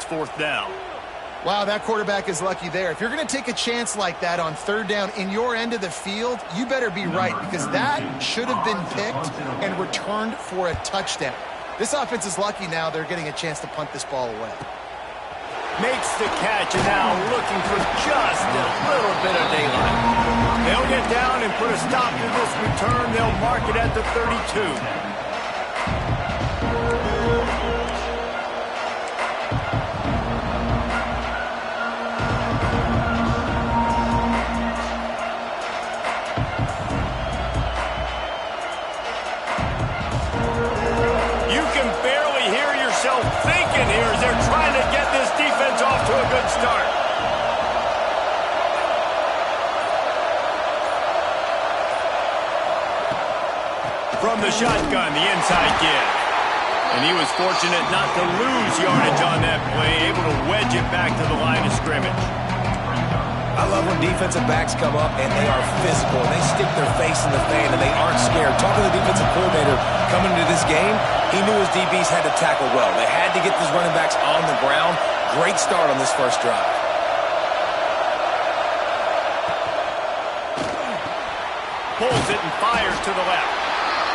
fourth down. Wow, that quarterback is lucky there. If you're going to take a chance like that on third down in your end of the field, you better be right, because that should have been picked and returned for a touchdown. This offense is lucky now they're getting a chance to punt this ball away. Makes the catch, and now looking for just a little bit of daylight. They'll get down and put a stop to this return. They'll mark it at the 32. Thinking here as they're trying to get this defense off to a good start. From the shotgun, the inside give. And he was fortunate not to lose yardage on that play, able to wedge it back to the line of scrimmage. I love when defensive backs come up and they are physical. And they stick their face in the fan and they aren't scared. Talking to the defensive coordinator coming into this game, he knew his DBs had to tackle well. They had to get these running backs on the ground. Great start on this first drive. Pulls it and fires to the left.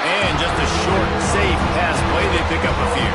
And just a short, safe pass play. They pick up a few.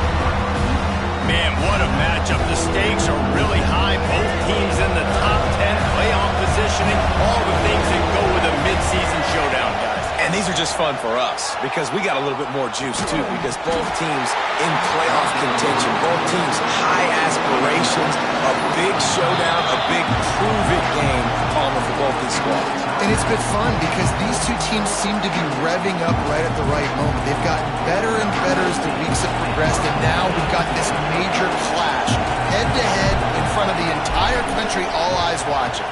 Man, what a matchup. The stakes are really high. Both teams in the top 10, playoff positioning, all the things that go with a midseason showdown, guys. And these are just fun for us because we got a little bit more juice, too, because both teams in playoff contention, both teams high aspirations, a big showdown, a big prove-it game on for both these squads. And it's been fun because these two teams seem to be revving up right at the right moment. They've gotten better and better as the weeks have progressed, and now we've got this major clash, head-to-head in front of the entire country, all eyes watching.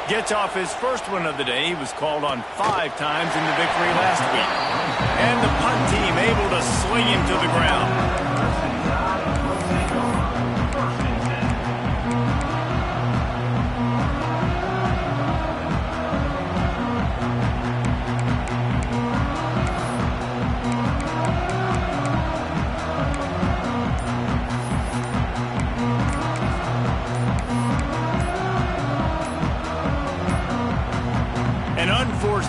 Gets off his first one of the day. He was called on 5 times in the victory last week. And the punt team able to swing him to the ground.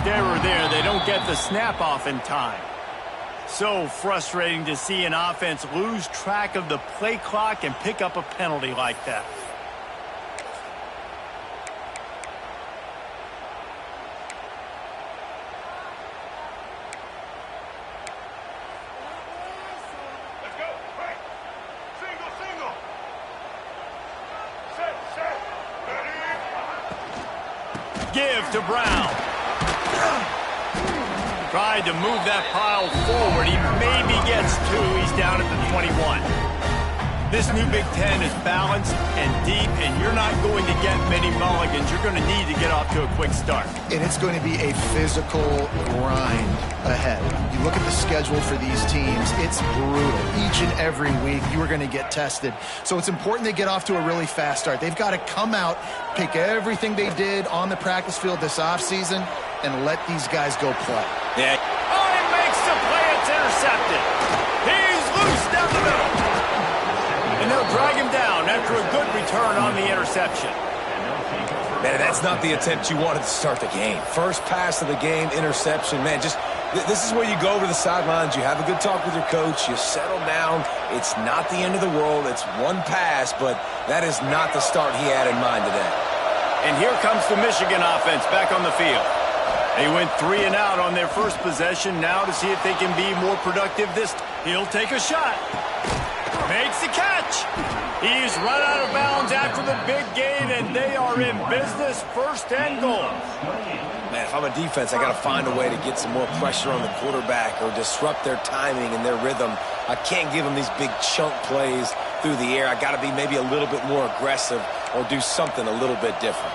Error there. They don't get the snap off in time. So frustrating to see an offense lose track of the play clock and pick up a penalty like that. Let's go. Right. Single. Set. Ready. Give to Brown. Tried to move that pile forward. He maybe gets 2. He's down at the 21. This new Big Ten is balanced and deep, and you're not going to get many mulligans. You're going to need to get off to a quick start. And it's going to be a physical grind ahead. You look at the schedule for these teams, it's brutal. Each and every week, you are going to get tested. So it's important they get off to a really fast start. They've got to come out, pick everything they did on the practice field this offseason, and let these guys go play. Yeah. Oh, he makes the play. It's intercepted. He's loose down the middle. And they'll drag him down after a good return on the interception. Man, that's not the attempt you wanted to start the game. First pass of the game, interception. Man, this is where you go over the sidelines. You have a good talk with your coach. You settle down. It's not the end of the world. It's one pass, but that is not the start he had in mind today. And here comes the Michigan offense back on the field. They went 3 and out on their first possession. Now to see if they can be more productive this time. He'll take a shot. Makes the catch. He's run out of bounds after the big gain, and they are in business. 1st and goal. Man, if I'm a defense, I got to find a way to get some more pressure on the quarterback or disrupt their timing and their rhythm. I can't give them these big chunk plays through the air. I got to be maybe a little bit more aggressive or do something a little bit different.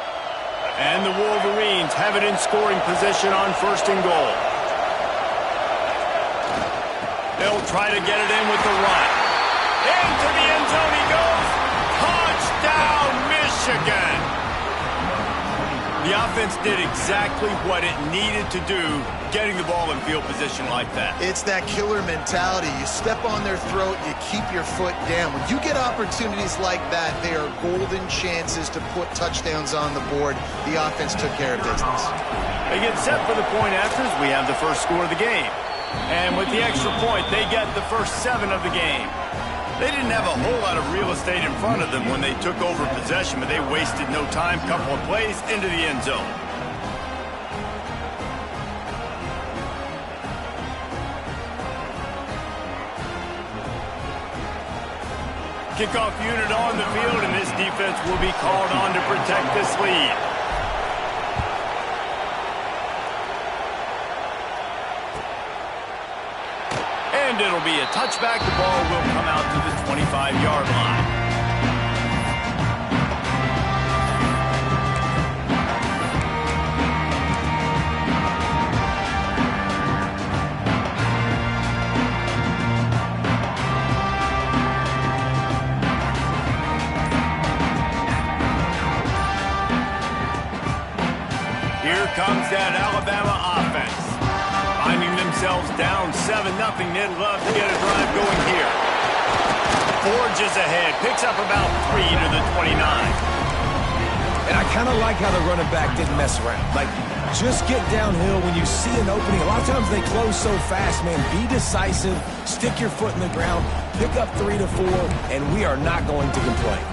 And the Wolverines have it in scoring position on 1st and goal. They'll try to get it in with the run. Into the end zone he goes. Touchdown, Michigan. The offense did exactly what it needed to do, getting the ball in field position like that. It's that killer mentality. You step on their throat, you keep your foot down. When you get opportunities like that, they are golden chances to put touchdowns on the board. The offense took care of business. They get set for the point afters. We have the first score of the game. And with the extra point, they get the first 7 of the game. They didn't have a whole lot of real estate in front of them when they took over possession, but they wasted no time. Couple of plays into the end zone. Kickoff unit on the field, and this defense will be called on to protect this lead. And it'll be a touchback. The ball will come out to the 25-yard line. Here comes that Alabama offense. Finding themselves down 7-0. They'd love to get a drive going here. Forges ahead. Picks up about 3 to the 29. And I kind of like how the running back didn't mess around. Like, just get downhill when you see an opening. A lot of times they close so fast, man. Be decisive. Stick your foot in the ground. Pick up 3 to 4, and we are not going to complain.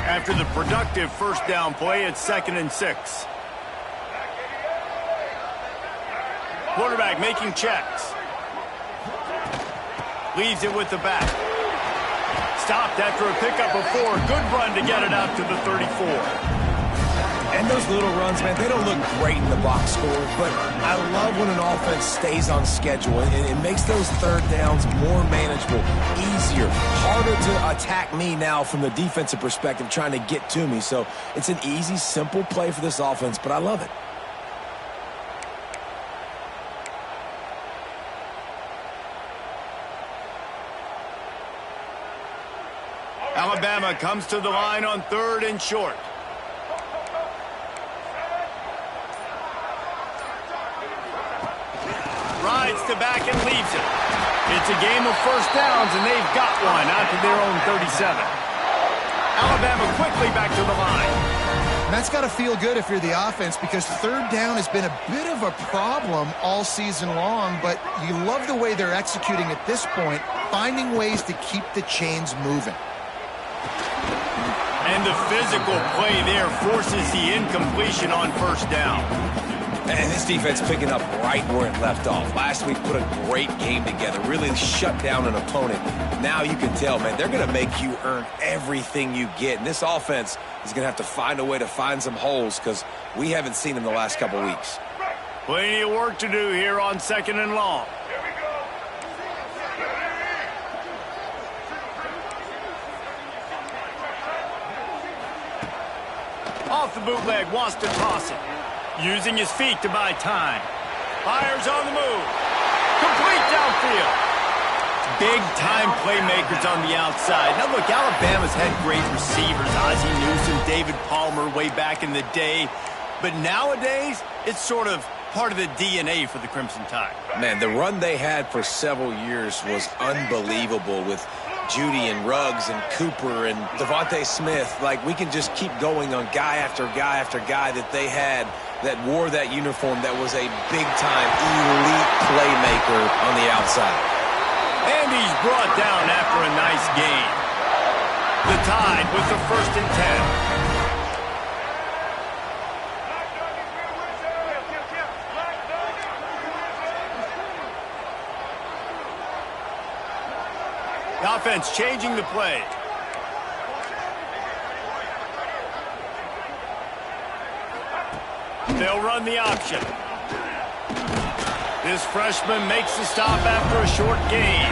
After the productive first down play, it's 2nd and 6. Quarterback making checks. Leaves it with the back. Stopped after a pickup of 4. Good run to get it out to the 34. And those little runs, man, they don't look great in the box score, but I love when an offense stays on schedule. It makes those third downs more manageable, easier, harder to attack me now from the defensive perspective trying to get to me. So it's an easy, simple play for this offense, but I love it. Alabama comes to the line on 3rd and short. Rides to back and leaves it. It's a game of first downs, and they've got one out to their own 37. Alabama quickly back to the line. And that's got to feel good if you're the offense, because 3rd down has been a bit of a problem all season long, but you love the way they're executing at this point, finding ways to keep the chains moving. And the physical play there forces the incompletion on first down. And this defense picking up right where it left off. Last week put a great game together, really shut down an opponent. Now you can tell, man, they're going to make you earn everything you get. And this offense is going to have to find a way to find some holes because we haven't seen them the last couple weeks. Plenty of work to do here on 2nd and long. Off the bootleg, wants to toss it. Using his feet to buy time. Fires on the move. Complete downfield. Big-time playmakers on the outside. Now, look, Alabama's had great receivers. Ozzie Newsome, David Palmer way back in the day. But nowadays, it's sort of part of the DNA for the Crimson Tide. Man, the run they had for several years was unbelievable with Judy and Ruggs and Cooper and Devontae Smith. Like, we can just keep going on guy after guy after guy that they had that wore that uniform that was a big-time elite playmaker on the outside. And he's brought down after a nice gain. The Tide with the 1st and 10. The offense changing the play. They'll run the option. This freshman makes the stop after a short gain.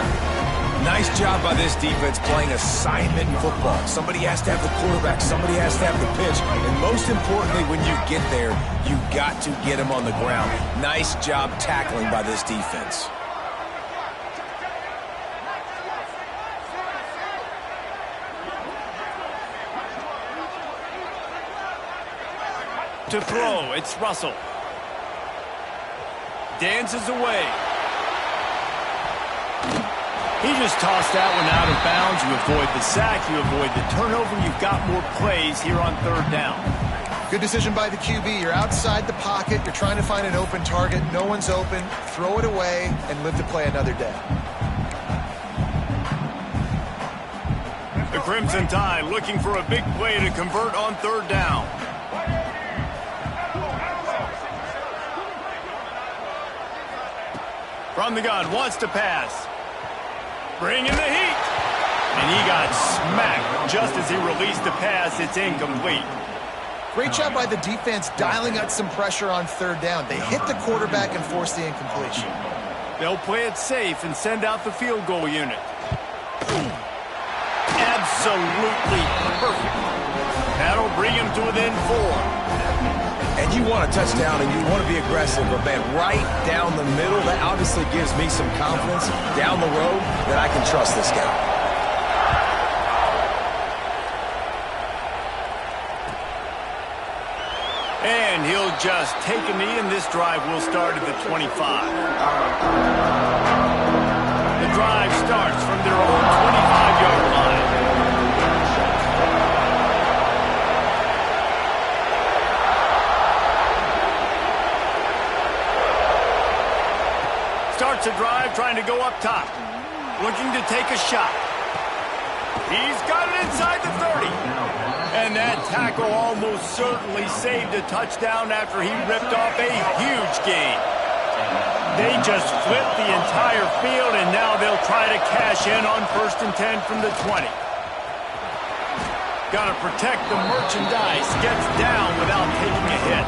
Nice job by this defense playing assignment football. Somebody has to have the quarterback. Somebody has to have the pitch. And most importantly, when you get there, you got to get him on the ground. Nice job tackling by this defense. To throw, it's Russell. Dances away. He just tossed that one out of bounds. You avoid the sack, you avoid the turnover. You've got more plays here on third down. Good decision by the QB. You're outside the pocket. You're trying to find an open target. No one's open. Throw it away and live to play another day. The Crimson Tide looking for a big play to convert on third down. From the gun, wants to pass. Bringing the heat. And he got smacked just as he released the pass. It's incomplete. Great job by the defense dialing out some pressure on third down. They hit the quarterback and forced the incompletion. They'll play it safe and send out the field goal unit. Absolutely perfect. That'll bring him to within 4. And you want a touchdown and you want to be aggressive, but man, right down the middle, that obviously gives me some confidence down the road that I can trust this guy. And he'll just take a knee, and this drive will start at the 25. The drive starts from their own 25-yard line. Starts a drive trying to go up top. Looking to take a shot. He's got it inside the 30. And that tackle almost certainly saved a touchdown after he ripped off a huge gain. They just flipped the entire field, and now they'll try to cash in on 1st and 10 from the 20. Got to protect the merchandise. Gets down without taking a hit.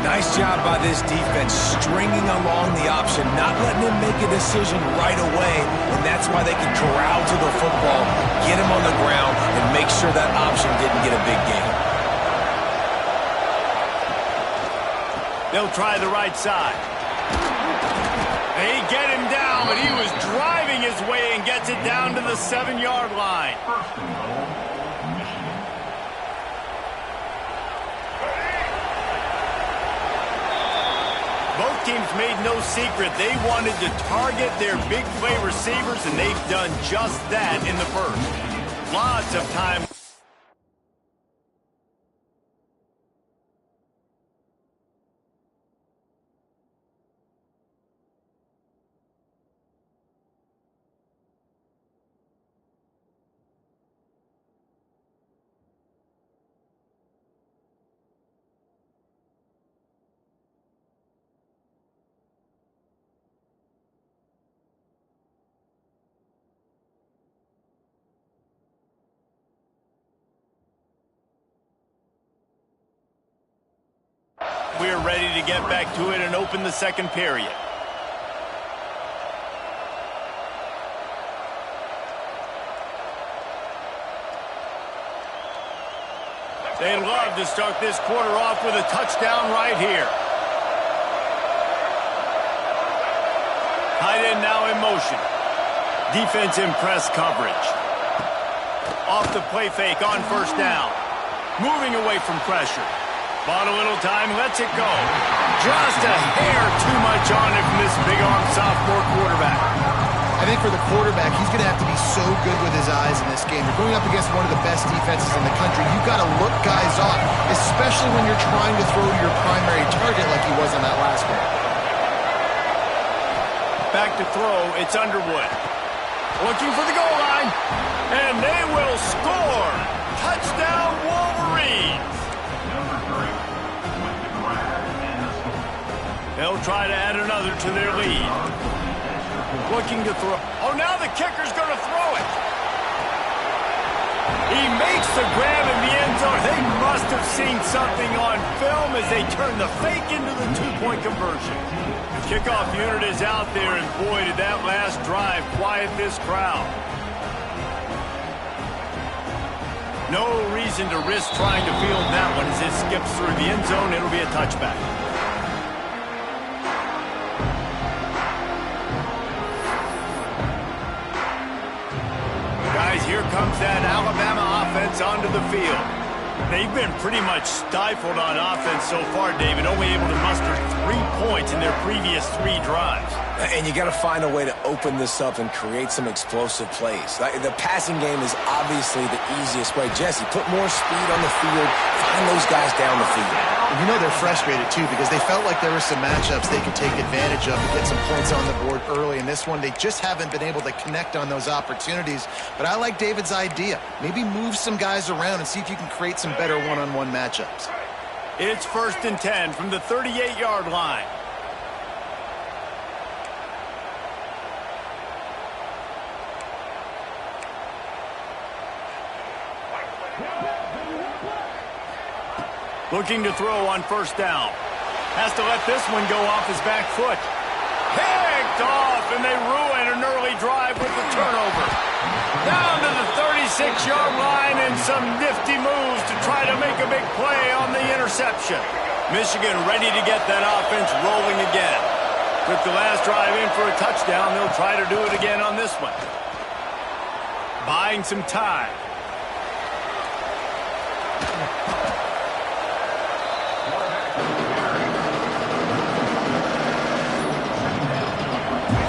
Nice job by this defense stringing along the option, not letting him make a decision right away, and that's why they can corral to the football, get him on the ground, and make sure that option didn't get a big gain. They'll try the right side. They get him down, but he was driving his way and gets it down to the 7-yard line. Both teams made no secret they wanted to target their big play receivers, and they've done just that in the first. Lots of time. We're ready to get back to it and open the second period. They'd love to start this quarter off with a touchdown right here. Tight end now in motion. Defense in press coverage. Off the play fake on 1st down. Moving away from pressure. Bought a little time, lets it go. Just a hair too much on it from this big-arm sophomore quarterback. I think for the quarterback, he's going to have to be so good with his eyes in this game. You're going up against one of the best defenses in the country. You've got to look guys off, especially when you're trying to throw your primary target like he was on that last one. Back to throw, it's Underwood. Looking for the goal line, and they will score. Touchdown, Wolverines. They'll try to add another to their lead. Looking to throw. Oh, now the kicker's going to throw it. He makes the grab in the end zone. They must have seen something on film as they turn the fake into the 2-point conversion. The kickoff unit is out there, and boy, did that last drive quiet this crowd. No reason to risk trying to field that one as it skips through the end zone. It'll be a touchback. Guys, here comes that Alabama offense onto the field. They've been pretty much stifled on offense so far, David, only able to muster 3 points in their previous 3 drives. And you got to find a way to open this up and create some explosive plays. The passing game is obviously the easiest way. Jesse, put more speed on the field, find those guys down the field. You know they're frustrated, too, because they felt like there were some matchups they could take advantage of to get some points on the board early. In this one, they just haven't been able to connect on those opportunities. But I like David's idea. Maybe move some guys around and see if you can create some better one-on-one matchups. It's 1st and 10 from the 38-yard line. Looking to throw on 1st down. Has to let this one go off his back foot. Picked off, and they ruin an early drive with the turnover. Down to the 36-yard line and some nifty moves to try to make a big play on the interception. Michigan ready to get that offense rolling again. Took the last drive in for a touchdown. They'll try to do it again on this one. Buying some time.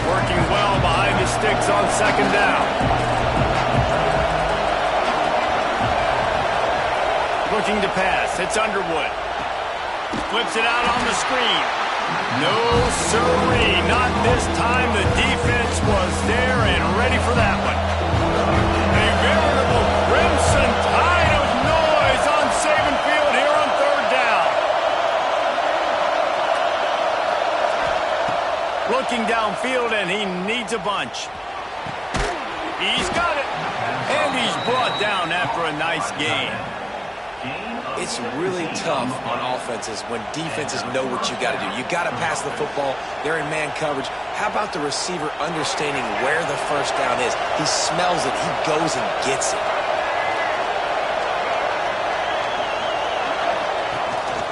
Working well behind the sticks on 2nd down. Looking to pass. It's Underwood. Flips it out on the screen. No, sirree. Not this time. The defense was there and ready for that one. A veritable crimson tide of noise on Saban Field here on 3rd down. Looking downfield, and he needs a bunch. He's got it. And he's brought down after a nice gain. It's really tough on offenses when defenses know what you got to do. You got to pass the football. They're in man coverage. How about the receiver understanding where the 1st down is? He smells it. He goes and gets it.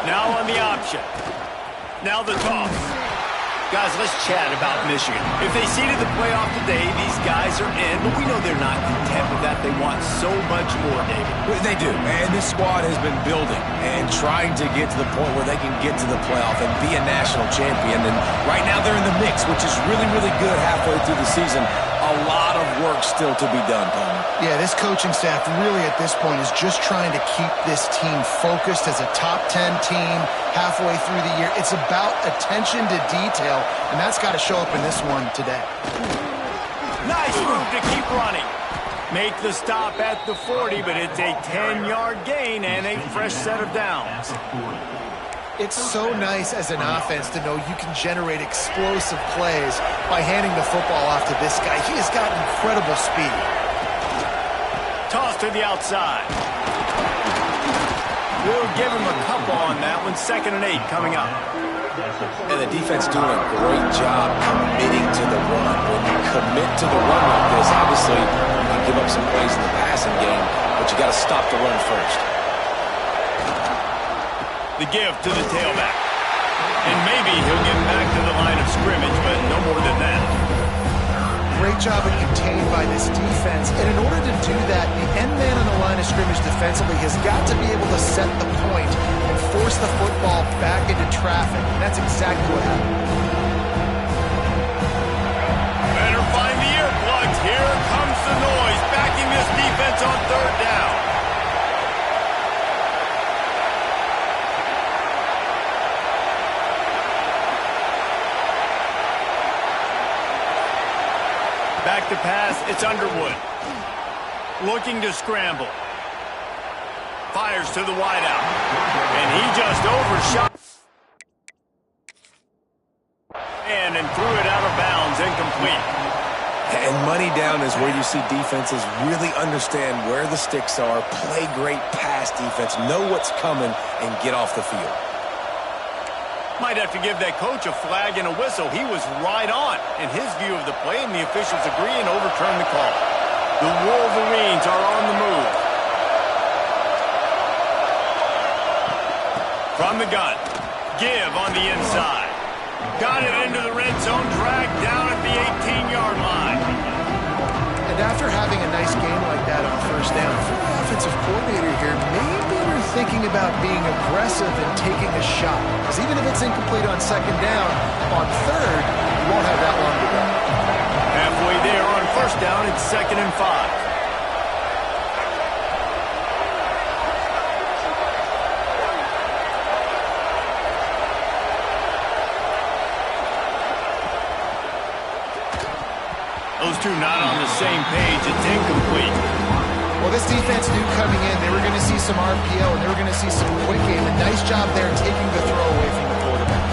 Now on the option. Now the toss. Guys, let's chat about Michigan. If they seeded the playoff today, these guys are in, but we know they're not content with that. They want so much more, David. They do, and this squad has been building and trying to get to the point where they can get to the playoff and be a national champion. And right now they're in the mix, which is really, really good halfway through the season. A lot of work still to be done, Palmer. Yeah, this coaching staff really at this point is just trying to keep this team focused as a top 10 team halfway through the year. It's about attention to detail, and that's got to show up in this one today. Nice move to keep running. Make the stop at the 40, but it's a 10-yard gain and a fresh set of downs. It's so nice as an offense to know you can generate explosive plays by handing the football off to this guy. He has got incredible speed. Toss to the outside. We'll give him a couple on that one. 2nd and 8 coming up. And the defense doing a great job committing to the run. When you commit to the run like this, obviously you can give up some plays in the passing game, but you got to stop the run first. The give to the tailback. And maybe he'll get back to the line of scrimmage, but no more than that. Great job of contained by this defense. And in order to do that, the end man on the line of scrimmage defensively has got to be able to set the point and force the football back into traffic. And that's exactly what happened. Better find the earplugs. Here comes the noise, backing this defense on 3rd down. Back to pass, it's Underwood. Looking to scramble. Fires to the wideout. And he just overshot. And threw it out of bounds, incomplete. And money down is where you see defenses really understand where the sticks are, play great pass defense, know what's coming, and get off the field. Might have to give that coach a flag and a whistle. He was right on in his view of the play, and the officials agree and overturn the call. The Wolverines are on the move. From the gun. Give on the inside. Got it into the red zone, dragged down at the 18-yard line. And after having a nice game like that on 1st down, for the offensive coordinator here, maybe we're thinking about being aggressive and taking a shot. Because even if it's incomplete on second down, on third, you won't have that long to go. Halfway there on first down, it's 2nd and 5. Those two not on the same page. It's incomplete. Well, this defense knew coming in they were going to see some RPO and they were going to see some quick game. And nice job there taking the throw away from the quarterback.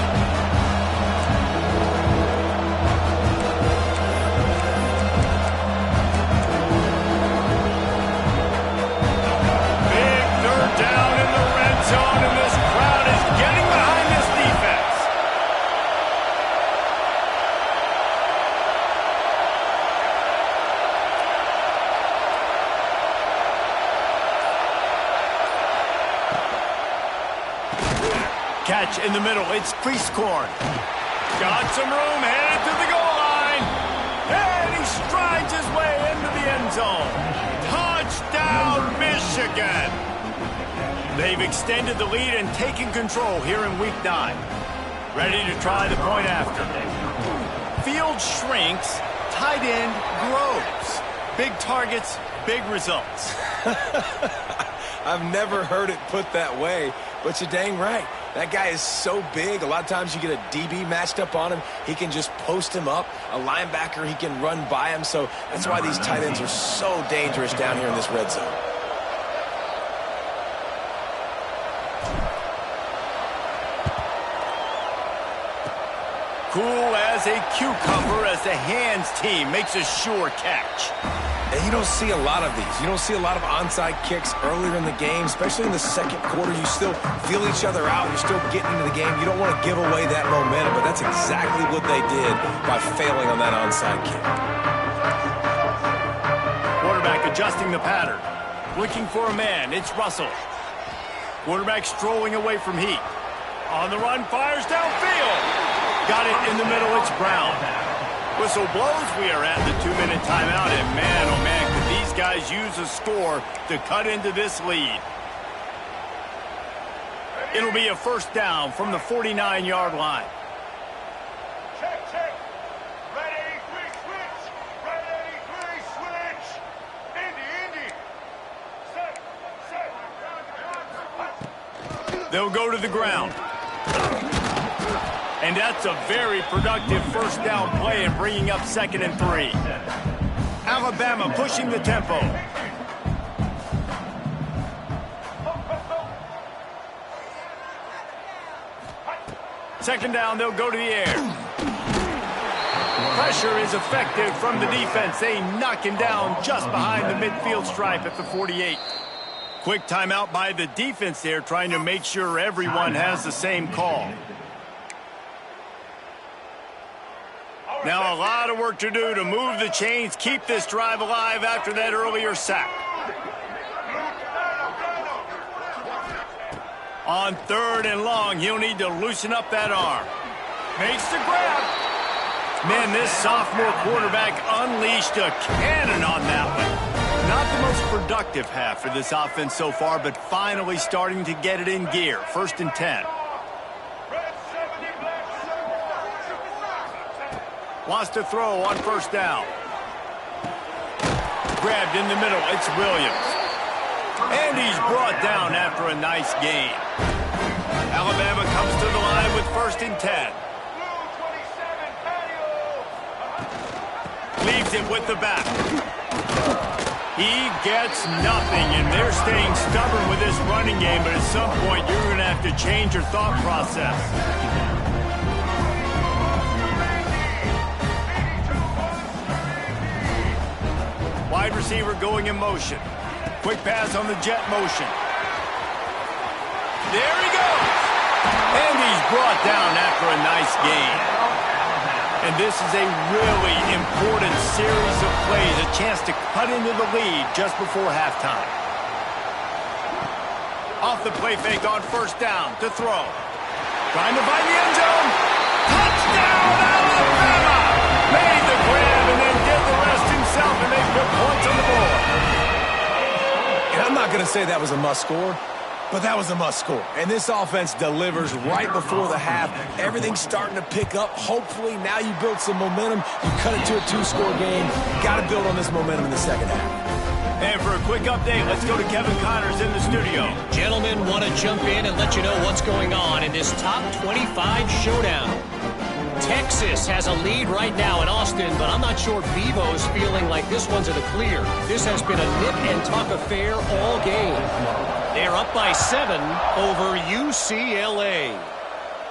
Big third down in the red zone, and this crowd is getting behind this defense. Catch in the middle. It's Priestcorn. Got some room, headed to the goal line. And he strides his way into the end zone. Touchdown, Michigan. They've extended the lead and taken control here in Week 9. Ready to try the point after. Field shrinks, tight end grows. Big targets, big results. I've never heard it put that way, but you're dang right. That guy is so big. A lot of times you get a DB matched up on him. He can just post him up. A linebacker, he can run by him. So that's why these tight ends are so dangerous down here in this red zone. Cool as a cucumber as the hands team makes a sure catch. And you don't see a lot of these. You don't see a lot of onside kicks earlier in the game, especially in the second quarter. You still feel each other out. You're still getting into the game. You don't want to give away that momentum, but that's exactly what they did by failing on that onside kick. Quarterback adjusting the pattern. Looking for a man. It's Russell. Quarterback strolling away from Heat. On the run, fires downfield. Got it in the middle. It's Brown. Whistle blows. We are at the 2-minute timeout, and man, oh man, could these guys use a score to cut into this lead. It'll be a first down from the 49-yard line. Check, check. Red 83, switch. Red 83, switch. Indy. Set. They'll go to the ground. And that's a very productive first down play and bringing up 2nd and 3. Alabama pushing the tempo. Second down, they'll go to the air. Pressure is effective from the defense. They knock him down just behind the midfield stripe at the 48. Quick timeout by the defense there, trying to make sure everyone has the same call. Now a lot of work to do to move the chains, keep this drive alive after that earlier sack. On 3rd and long, he'll need to loosen up that arm. Makes the grab. Man, this sophomore quarterback unleashed a cannon on that one. Not the most productive half for this offense so far, but finally starting to get it in gear. 1st and 10. Wants to throw on first down. Grabbed in the middle. It's Williams. And he's brought down after a nice gain. Alabama comes to the line with 1st and 10. Leaves it with the back. He gets nothing, and they're staying stubborn with this running game, but at some point you're going to have to change your thought process. Wide receiver going in motion. Quick pass on the jet motion. There he goes. And he's brought down after a nice gain. And this is a really important series of plays, a chance to cut into the lead just before halftime. Off the play fake on first down to throw. Trying to find the end zone. Touchdown, Alabama! Made the grab and then did the rest himself, and they put points on the board. And I'm not going to say that was a must score, But that was a must score. And this offense delivers right before the half. Everything's starting to pick up. Hopefully, now you build some momentum. You cut it to a 2-score game. Got to build on this momentum in the second half. And for a quick update, let's go to Kevin Connors in the studio. Gentlemen, want to jump in and let you know what's going on in this top 25 showdown. Texas has a lead right now in Austin, but I'm not sure Bevo's feeling like this one's in the clear. This has been a nip-and-tuck affair all game. They're up by 7 over UCLA.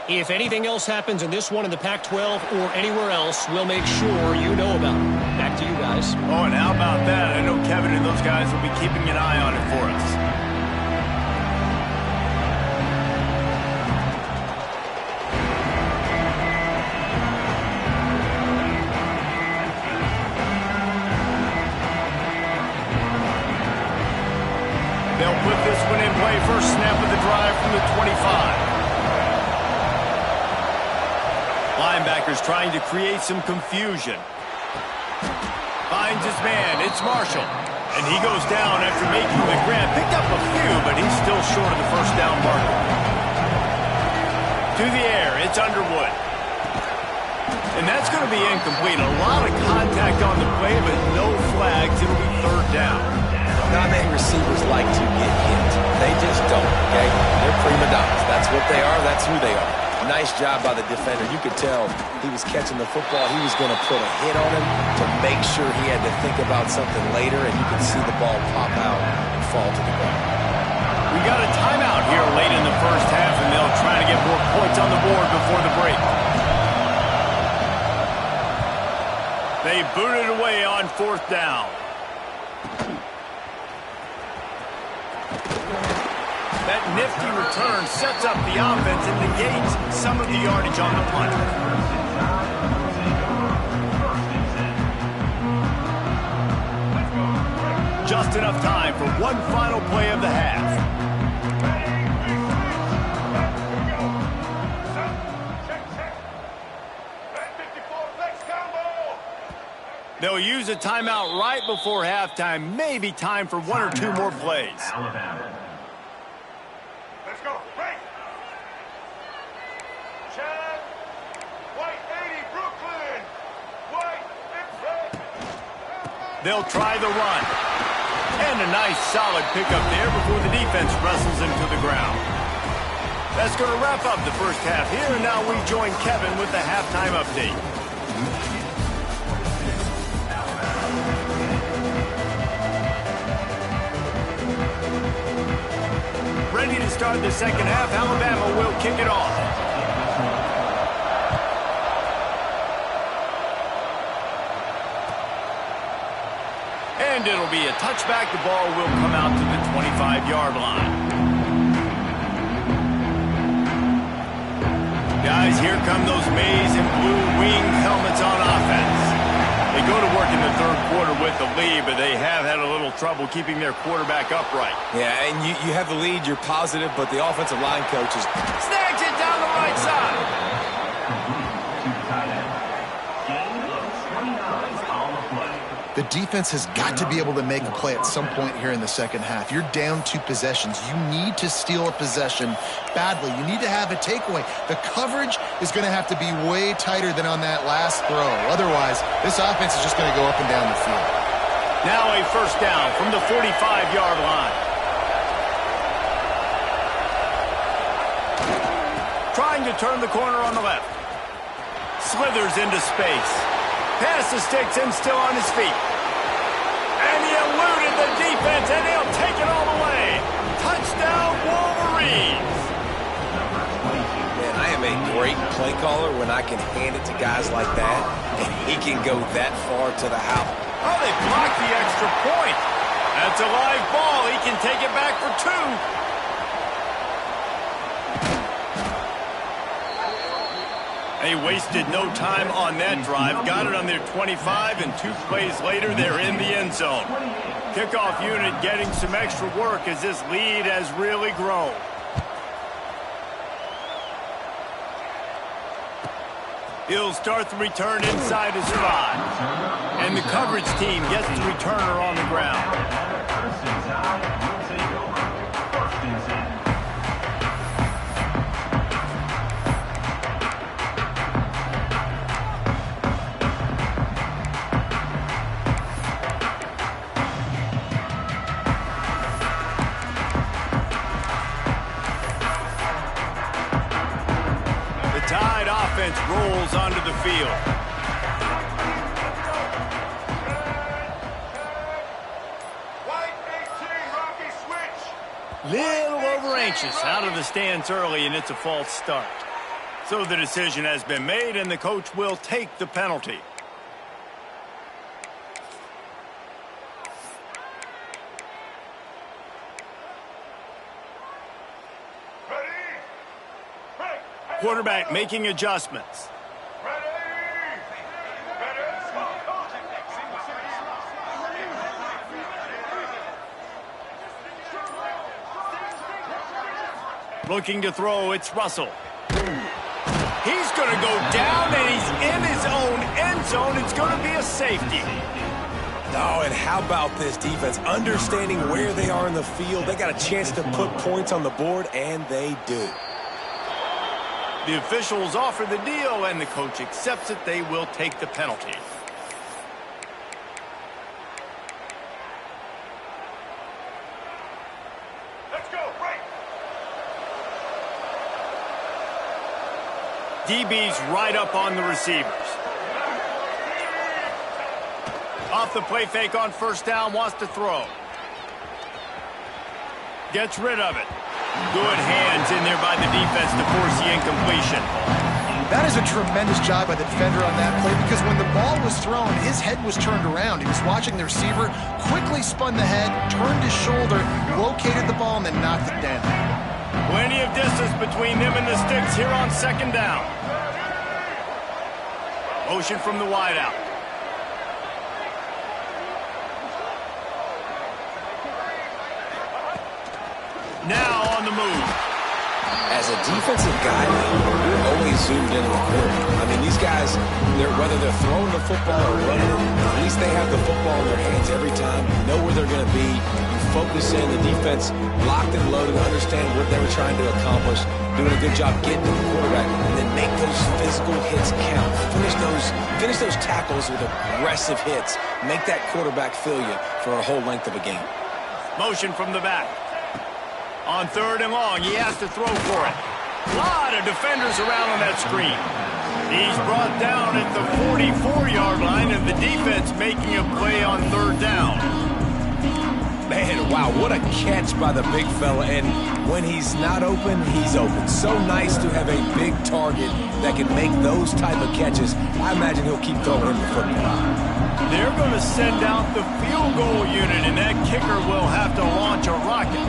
If anything else happens in this one in the Pac-12 or anywhere else, we'll make sure you know about it. Back to you guys. Oh, and how about that? I know Kevin and those guys will be keeping an eye on it for us. They'll put this one in play. First snap of the drive from the 25. Linebackers trying to create some confusion. Finds his man. It's Marshall. And he goes down after making the grab. Picked up a few, but he's still short of the first down marker. To the air. It's Underwood. And that's going to be incomplete. A lot of contact on the play, but no flags. It'll be third down. Not many receivers like to get hit. They just don't, okay? They're prima donnas. That's what they are. That's who they are. Nice job by the defender. You could tell he was catching the football. He was going to put a hit on him to make sure he had to think about something later, and you can see the ball pop out and fall to the ground. We got a timeout here late in the first half, and they'll try to get more points on the board before the break. They booted away on fourth down. That nifty return sets up the offense and negates some of the yardage on the punt. Just enough time for one final play of the half. They'll use a timeout right before halftime. Maybe time for one or two more plays. Let's go. Break. Chad. White 80, Brooklyn. White, it's They'll try the run. And a nice solid pickup there before the defense wrestles him to the ground. That's going to wrap up the first half here, and now we join Kevin with the halftime update. Ready to start the second half. Alabama will kick it off. And it'll be a touchback. The ball will come out to the 25-yard line. Guys, here come those maize and blue wing helmets on offense. They go to work in the third quarter with the lead, but they have had a little trouble keeping their quarterback upright. Yeah, and you have the lead, you're positive, but the offensive line coach is... Snags it down the right side. The defense has got to be able to make a play at some point here in the second half. You're down 2 possessions. You need to steal a possession badly. You need to have a takeaway. The coverage is going to have to be way tighter than on that last throw. Otherwise, this offense is just going to go up and down the field. Now a first down from the 45-yard line. Trying to turn the corner on the left. Slithers into space. Past the sticks and still on his feet. And he eluded the defense, and he'll take it all the way. Touchdown, Wolverines. Man, I am a great play caller when I can hand it to guys like that, and he can go that far to the house. Oh, they blocked the extra point. That's a live ball. He can take it back for 2. They wasted no time on that drive. Got it on their 25, and 2 plays later, they're in the end zone. Kickoff unit getting some extra work as this lead has really grown. He'll start the return inside his 5. And the coverage team gets the returner on the ground. rolls onto the field. White 18, Rocky switch. Little over anxious out of the stands early, and it's a false start. So the decision has been made, and the coach will take the penalty. Ready? Break. Quarterback making adjustments. Ready? Looking to throw, it's Russell. He's going to go down, and he's in his own end zone. It's going to be a safety. Oh, and how about this defense? Understanding where they are in the field. They got a chance to put points on the board, and they do. The officials offer the deal, and the coach accepts it. They will take the penalty. Let's go. Break. DB's right up on the receivers. Off the play fake on first down, wants to throw. Gets rid of it. Good hands in there by the defense to force the incompletion. That is a tremendous job by the defender on that play, because when the ball was thrown, his head was turned around. He was watching the receiver, quickly spun the head, turned his shoulder, located the ball, and then knocked it down. Plenty of distance between them and the sticks here on second down. Motion from the wideout. Now on the move. As a defensive guy, you're always zoomed into the quarter. I mean, these guys, whether they're throwing the football or running it, at least they have the football in their hands every time. You know where they're going to be. You focus in. The defense locked and loaded, understand what they were trying to accomplish, doing a good job getting to the quarterback, and then make those physical hits count. Finish those tackles with aggressive hits. Make that quarterback feel you for a whole length of a game. Motion from the back. On third and long, he has to throw for it. A lot of defenders around on that screen. He's brought down at the 44-yard line, and the defense making a play on third down. Man, wow, what a catch by the big fella. And when he's not open, he's open. So nice to have a big target that can make those type of catches. I imagine he'll keep throwing him the football. They're going to send out the field goal unit, and that kicker will have to launch a rocket.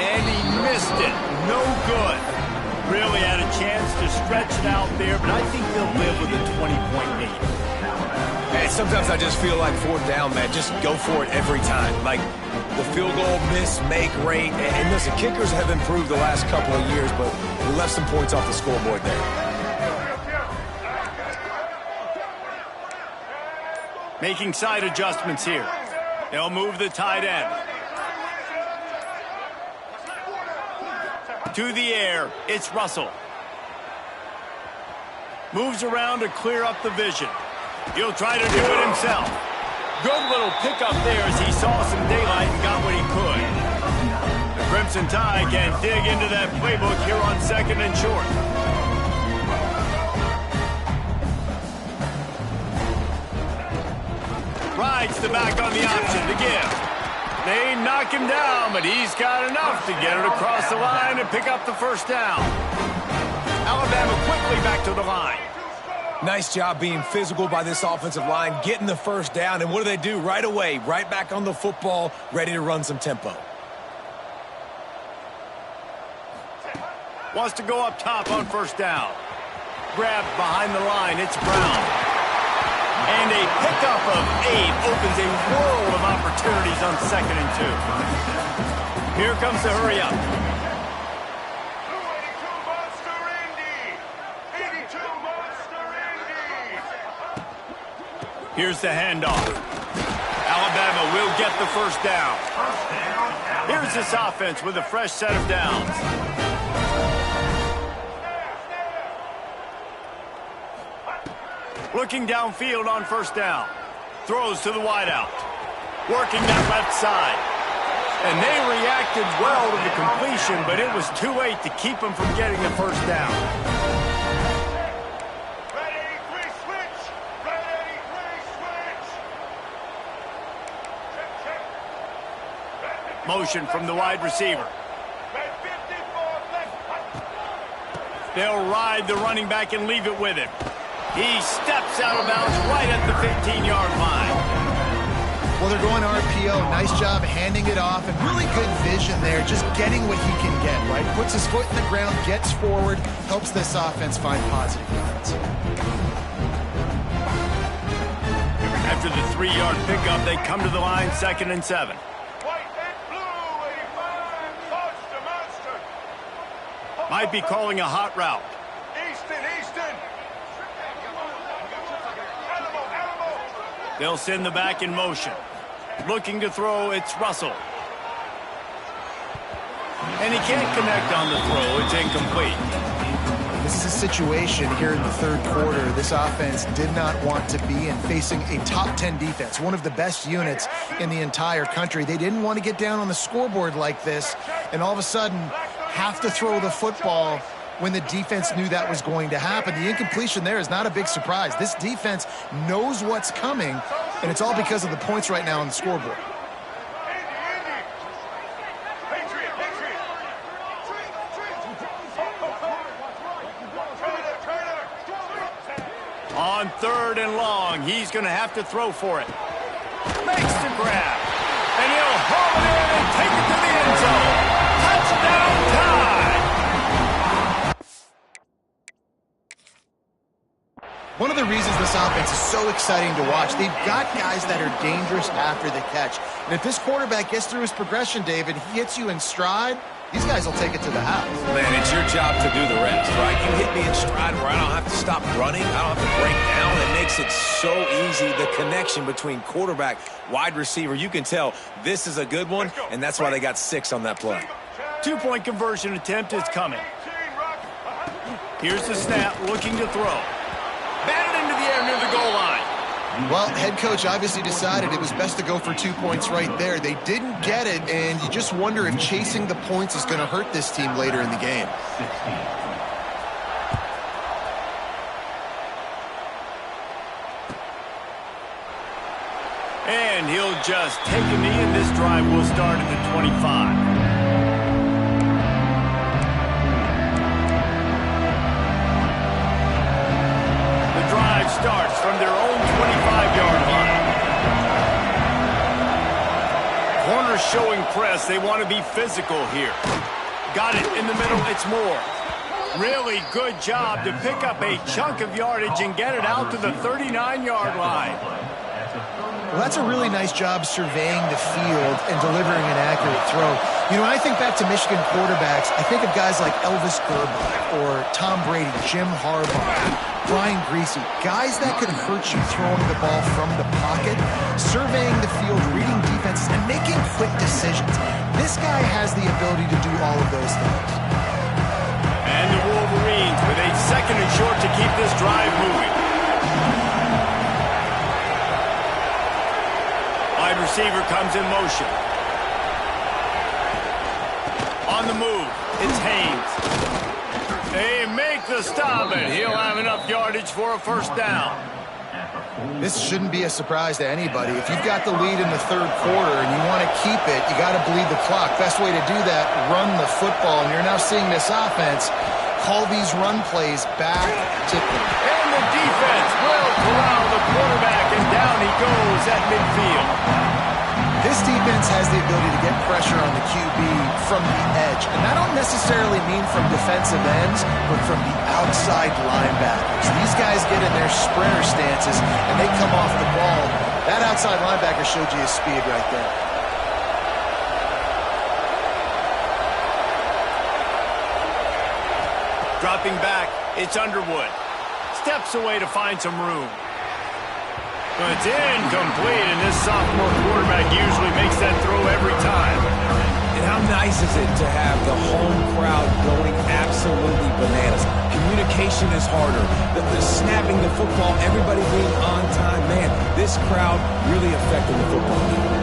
And he missed it. No good. Really had a chance to stretch it out there, but I think they'll live with a 20-point lead. Hey, sometimes I just feel like fourth down, man. Just go for it every time. Like the field goal miss, make rate. And listen, kickers have improved the last couple of years, but we left some points off the scoreboard there. Making side adjustments here. They'll move the tight end. To the air, it's Russell. Moves around to clear up the vision. He'll try to do it himself. Good little pickup there as he saw some daylight and got what he could. The Crimson Tide can dig into that playbook here on second and short. Rides the back on the option to give. They knock him down, but he's got enough to get it across the line and pick up the first down. Alabama quickly back to the line. Nice job being physical by this offensive line, getting the first down. And what do? Right away, right back on the football, ready to run some tempo. Wants to go up top on first down. Grabbed behind the line, it's Brown. And a pickup of 8 opens a world of opportunities on second and 2. Here comes the hurry up. 82 Monster Indy! 82 Monster Indy! Here's the handoff. Alabama will get the first down. Here's this offense with a fresh set of downs. Looking downfield on first down. Throws to the wideout. Working that left side. And they reacted well to the completion, but it was too late to keep them from getting the first down. Ready, three, switch. Ready, three, switch. Check. Motion from the wide receiver. Red 54, left. They'll ride the running back and leave it with him. He steps out of bounds right at the 15-yard line. Well, they're going RPO. Nice job handing it off, and really good vision there, just getting what he can get, right? Puts his foot in the ground, gets forward, helps this offense find positive yards. After the 3-yard pickup, they come to the line, 2nd and 7. White and blue, 85. Monster. Might be calling a hot route. Easton. Animal. They'll send the back in motion. Looking to throw, it's Russell. And he can't connect on the throw. It's incomplete. This is a situation here in the third quarter this offense did not want to be in, facing a top 10 defense, one of the best units in the entire country. They didn't want to get down on the scoreboard like this and all of a sudden have to throw the football when the defense knew that was going to happen. The incompletion there is not a big surprise. This defense knows what's coming, and it's all because of the points right now on the scoreboard. On 3rd and long, he's going to have to throw for it. Makes the grab. And he'll haul it in and take it to the end zone. Touchdown time! One of the reasons this offense is so exciting to watch, they've got guys that are dangerous after the catch. And if this quarterback gets through his progression, David, he hits you in stride, these guys will take it to the house. Man, it's your job to do the rest, right? You hit me in stride where I don't have to stop running. I don't have to break down. It makes it so easy, the connection between quarterback, wide receiver. You can tell this is a good one, and that's why they got 6 on that play. 2-point conversion attempt is coming. Here's the snap, looking to throw. Batted into the air near the goal line. Well, head coach obviously decided it was best to go for 2 points right there. They didn't get it, and you just wonder if chasing the points is going to hurt this team later in the game. And he'll just take a knee, and this drive will start at the 25. Starts from their own 25-yard line. Corners showing press. They want to be physical here. Got it in the middle. It's Moore. Really good job to pick up a chunk of yardage and get it out to the 39-yard line. Well, that's a really nice job surveying the field and delivering an accurate throw. You know, when I think back to Michigan quarterbacks, I think of guys like Elvis Grbac or Tom Brady, Jim Harbaugh, Brian Greasy, guys that could hurt you throwing the ball from the pocket, surveying the field, reading defenses, and making quick decisions. This guy has the ability to do all of those things. And the Wolverines with a 2nd and short to keep this drive moving. Wide receiver comes in motion. On the move, it's Haynes. They make the stop, and he'll have enough yardage for a first down. This shouldn't be a surprise to anybody. If you've got the lead in the third quarter and you want to keep it, you got to bleed the clock. Best way to do that, run the football. And you're now seeing this offense call these run plays back to them. And the defense will corral the quarterback, and down he goes at midfield. This defense has the ability to get pressure on the QB from the edge. And I don't necessarily mean from defensive ends, but from the outside linebackers. These guys get in their sprinter stances, and they come off the ball. That outside linebacker showed you his speed right there. Dropping back, it's Underwood. Steps away to find some room. But it's incomplete, and this sophomore quarterback usually makes that throw every time. And how nice is it to have the home crowd going absolutely bananas? Communication is harder. The snapping the football, everybody being on time. Man, this crowd really affecting the football game.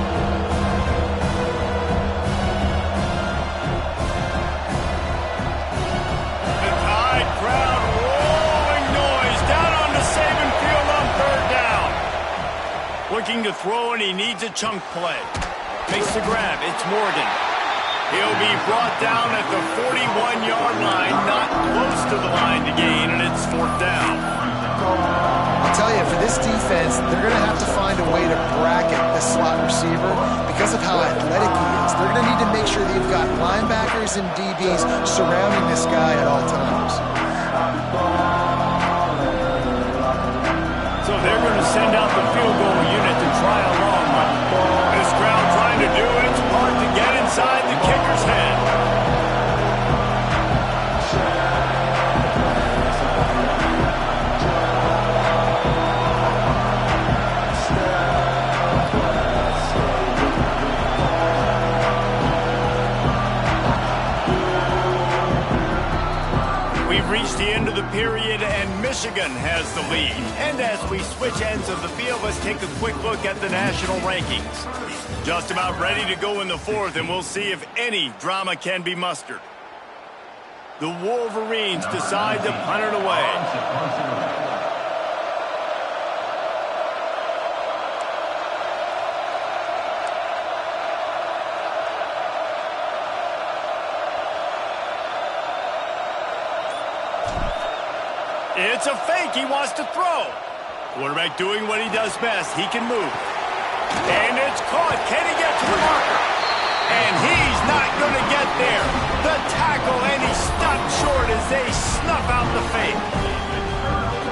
Looking to throw, and he needs a chunk play. Makes the grab. It's Morgan. He'll be brought down at the 41-yard line, not close to the line to gain, and it's 4th down. I'll tell you, for this defense, they're going to have to find a way to bracket the slot receiver because of how athletic he is. They're going to need to make sure they've got linebackers and DBs surrounding this guy at all times. So they're going to send out the field goal unit to try a long one. This crowd trying to do its part to get inside the kicker's head. We've reached the end of the period, and Michigan has the lead. And as we switch ends of the field, let's take a quick look at the national rankings. Just about ready to go in the 4th, and we'll see if any drama can be mustered. The Wolverines decide to punt it away. It's a fake. He wants to throw. Quarterback doing what he does best. He can move. And it's caught. Can he get to the marker? And he's not going to get there. The tackle, and he stopped short as they snuff out the fake.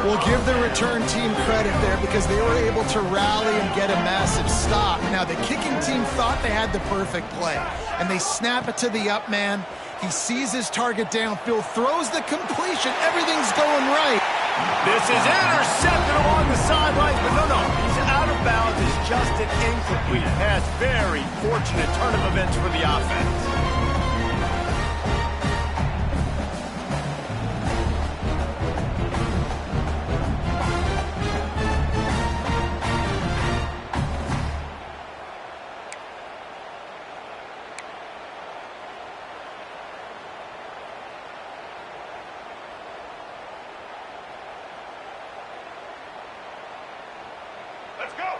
We'll give the return team credit there because they were able to rally and get a massive stop. Now, the kicking team thought they had the perfect play, and they snap it to the up man. He sees his target downfield, throws the completion. Everything's going right. This is intercepted along the sidelines, but no, he's out of bounds. It's just an incomplete pass. Very fortunate turn of events for the offense.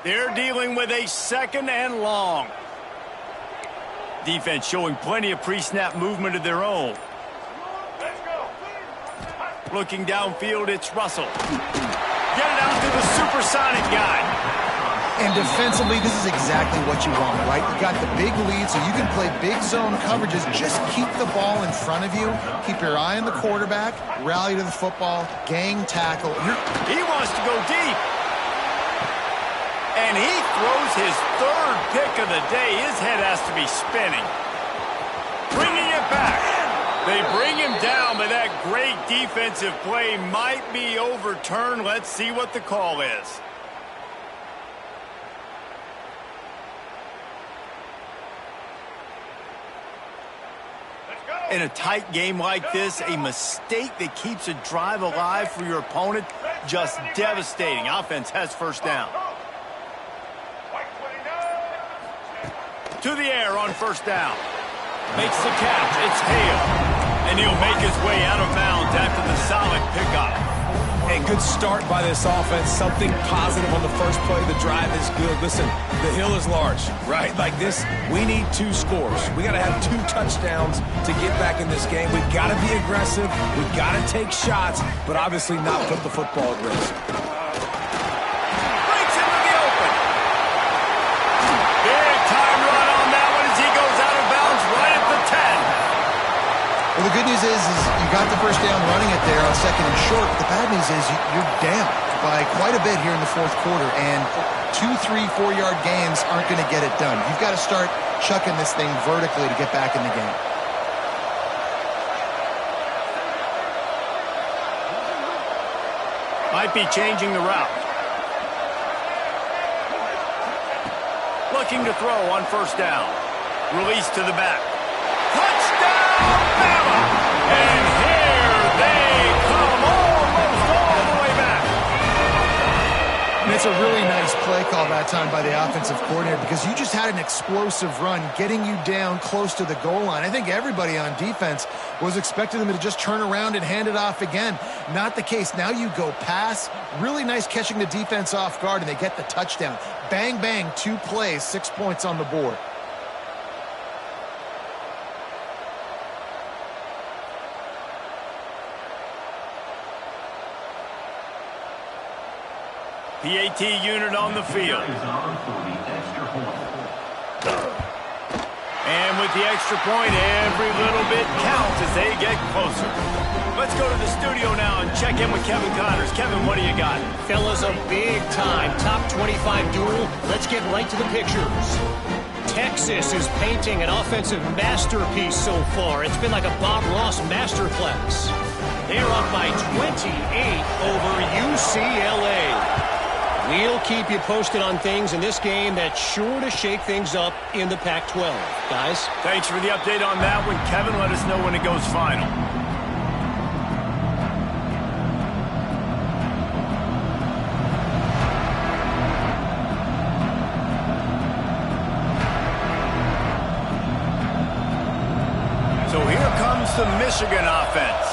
They're dealing with a 2nd and long. Defense showing plenty of pre-snap movement of their own. Looking downfield, it's Russell. Get it out to the supersonic guy. And defensively, this is exactly what you want, right? You got the big lead, so you can play big zone coverages. Just keep the ball in front of you. Keep your eye on the quarterback. Rally to the football. Gang tackle. He wants to go deep. And he throws his 3rd pick of the day. His head has to be spinning. Bringing it back. They bring him down, but that great defensive play might be overturned. Let's see what the call is. In a tight game like this, a mistake that keeps a drive alive for your opponent, just devastating. Offense has 1st down. To the air on 1st down. Makes the catch. It's Hale. And he'll make his way out of bounds after the solid pickup. A good start by this offense. Something positive on the first play. The drive is good. Listen, the hill is large, right? Like this, we need 2 scores. We got to have 2 touchdowns to get back in this game. We've got to be aggressive. We've got to take shots, but obviously not put the football at risk. Well, the good news is you got the 1st down running it there on 2nd and short. But the bad news is you're down by quite a bit here in the 4th quarter. And 2, 3, 4-yard gains aren't going to get it done. You've got to start chucking this thing vertically to get back in the game. Might be changing the route. Looking to throw on 1st down. Release to the back. Touchdown, Bama! And here they come, almost all the way back. And it's was a really nice play call that time by the offensive coordinator because you just had an explosive run getting you down close to the goal line. I think everybody on defense was expecting them to just turn around and hand it off again. Not the case. Now you go pass. Really nice catching the defense off guard, and they get the touchdown. Bang, bang, 2 plays, 6 points on the board. PAT unit on the field. And with the extra point, every little bit counts as they get closer. Let's go to the studio now and check in with Kevin Connors. Kevin, what do you got? Fellas, a big-time top 25 duel. Let's get right to the pictures. Texas is painting an offensive masterpiece so far. It's been like a Bob Ross masterclass. They're up by 28 over UCLA. We'll keep you posted on things in this game that's sure to shake things up in the Pac-12. Guys? Thanks for the update on that one. Kevin, let us know when it goes final. So here comes the Michigan offense.